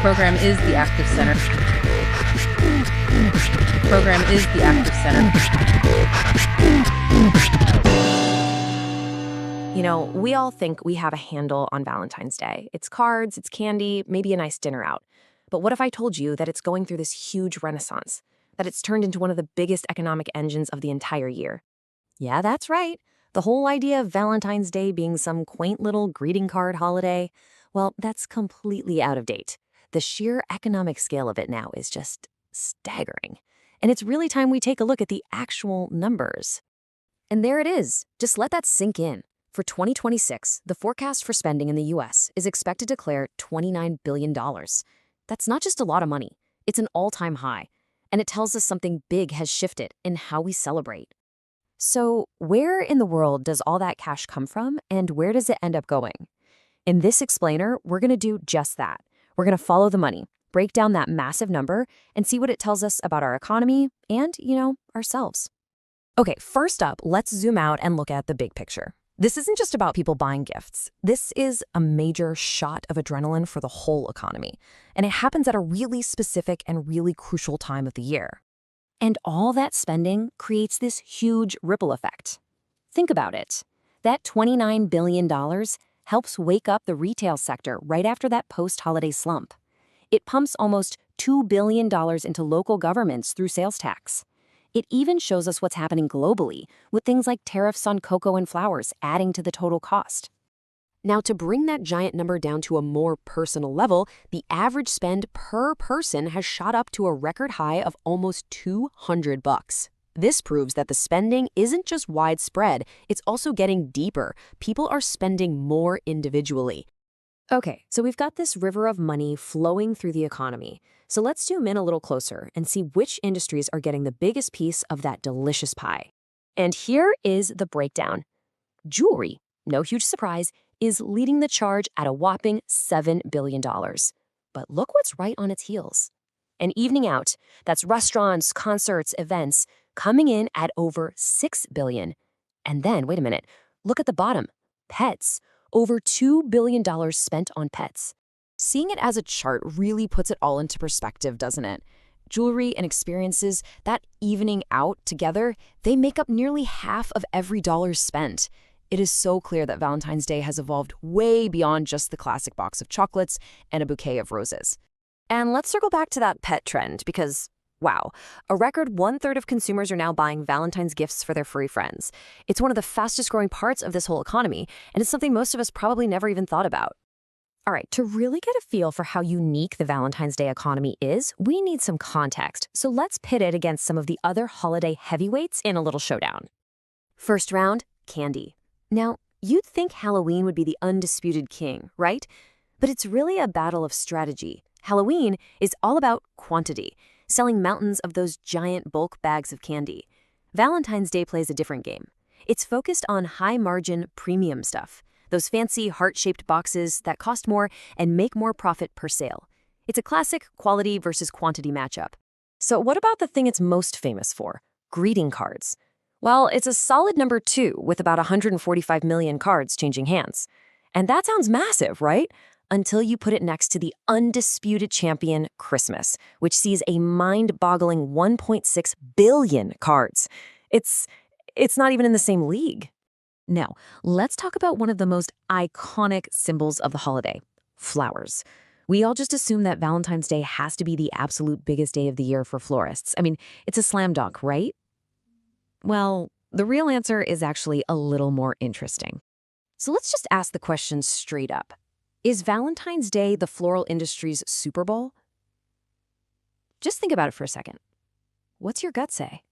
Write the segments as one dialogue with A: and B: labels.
A: Program is the active center. Program is the active center.
B: You know, we all think we have a handle on Valentine's Day. It's cards, it's candy, maybe a nice dinner out. But what if I told you that it's going through this huge renaissance, that it's turned into one of the biggest economic engines of the entire year? Yeah, that's right. The whole idea of Valentine's Day being some quaint little greeting card holiday, well, that's completely out of date. The sheer economic scale of it now is just staggering. And it's really time we take a look at the actual numbers. And there it is. Just let that sink in. For 2026, the forecast for spending in the U.S. is expected to clear $29 billion. That's not just a lot of money. It's an all-time high. And it tells us something big has shifted in how we celebrate. So where in the world does all that cash come from, and where does it end up going? In this explainer, we're going to do just that. We're going to follow the money, break down that massive number, and see what it tells us about our economy and, ourselves. Okay, first up, let's zoom out and look at the big picture. This isn't just about people buying gifts. This is a major shot of adrenaline for the whole economy. And it happens at a really specific and really crucial time of the year. And all that spending creates this huge ripple effect. Think about it. That $29 billion helps wake up the retail sector right after that post-holiday slump. It pumps almost $2 billion into local governments through sales tax. It even shows us what's happening globally, with things like tariffs on cocoa and flowers adding to the total cost. Now, to bring that giant number down to a more personal level, the average spend per person has shot up to a record high of almost $200. This proves that the spending isn't just widespread, it's also getting deeper. People are spending more individually. Okay, so we've got this river of money flowing through the economy. So let's zoom in a little closer and see which industries are getting the biggest piece of that delicious pie. And here is the breakdown. Jewelry, no huge surprise, is leading the charge at a whopping $7 billion. But look what's right on its heels. An evening out, that's restaurants, concerts, events, coming in at over $6 billion. And then, wait a minute, look at the bottom, pets. Over $2 billion spent on pets. Seeing it as a chart really puts it all into perspective, doesn't it? Jewelry and experiences, that evening out together, they make up nearly half of every dollar spent. It is so clear that Valentine's Day has evolved way beyond just the classic box of chocolates and a bouquet of roses. And let's circle back to that pet trend because, wow, a record 1/3 of consumers are now buying Valentine's gifts for their furry friends. It's one of the fastest growing parts of this whole economy, and it's something most of us probably never even thought about. All right, to really get a feel for how unique the Valentine's Day economy is, we need some context. So let's pit it against some of the other holiday heavyweights in a little showdown. First round, candy. Now, you'd think Halloween would be the undisputed king, right? But it's really a battle of strategy. Halloween is all about quantity, selling mountains of those giant bulk bags of candy. Valentine's Day plays a different game. It's focused on high-margin premium stuff, those fancy heart-shaped boxes that cost more and make more profit per sale. It's a classic quality versus quantity matchup. So what about the thing it's most famous for? Greeting cards. Well, it's a solid number 2 with about 145 million cards changing hands. And that sounds massive, right? Until you put it next to the undisputed champion, Christmas, which sees a mind-boggling 1.6 billion cards. It's not even in the same league. Now, let's talk about one of the most iconic symbols of the holiday, flowers. We all just assume that Valentine's Day has to be the absolute biggest day of the year for florists. I mean, it's a slam dunk, right? Well, the real answer is actually a little more interesting. So let's just ask the question straight up. Is Valentine's Day the floral industry's Super Bowl? Just think about it for a second. What's your gut say?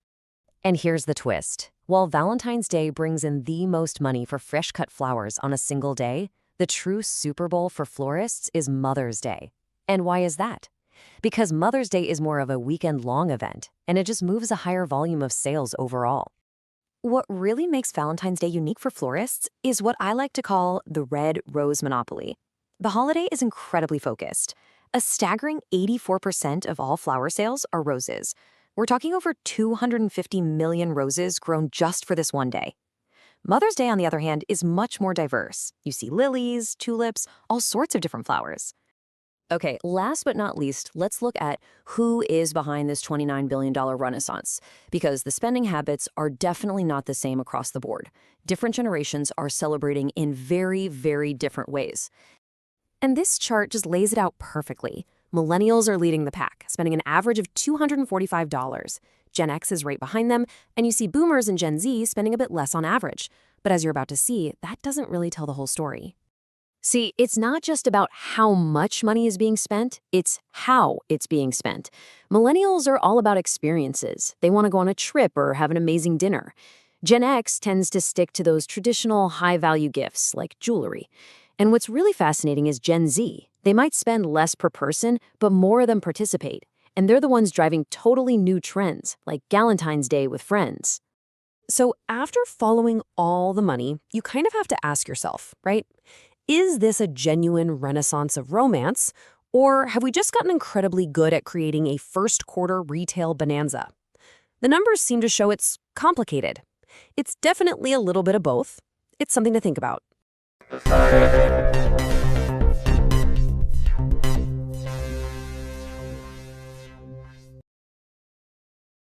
B: And here's the twist. While Valentine's Day brings in the most money for fresh-cut flowers on a single day, the true Super Bowl for florists is Mother's Day. And why is that? Because Mother's Day is more of a weekend-long event, and it just moves a higher volume of sales overall. What really makes Valentine's Day unique for florists is what I like to call the red rose monopoly. The holiday is incredibly focused. A staggering 84% of all flower sales are roses. We're talking over 250 million roses grown just for this one day. Mother's Day, on the other hand, is much more diverse. You see lilies, tulips, all sorts of different flowers. Okay, last but not least, let's look at who is behind this $29 billion renaissance, because the spending habits are definitely not the same across the board. Different generations are celebrating in very, very different ways. And this chart just lays it out perfectly. Millennials are leading the pack, spending an average of $245. Gen X is right behind them, and you see boomers and Gen Z spending a bit less on average. But as you're about to see, that doesn't really tell the whole story. See, it's not just about how much money is being spent, it's how it's being spent. Millennials are all about experiences. They want to go on a trip or have an amazing dinner. Gen X tends to stick to those traditional high-value gifts like jewelry. And what's really fascinating is Gen Z. They might spend less per person, but more of them participate. And they're the ones driving totally new trends, like Valentine's Day with friends. So after following all the money, you kind of have to ask yourself, right? Is this a genuine renaissance of romance, or have we just gotten incredibly good at creating a first-quarter retail bonanza? The numbers seem to show it's complicated. It's definitely a little bit of both. It's something to think about.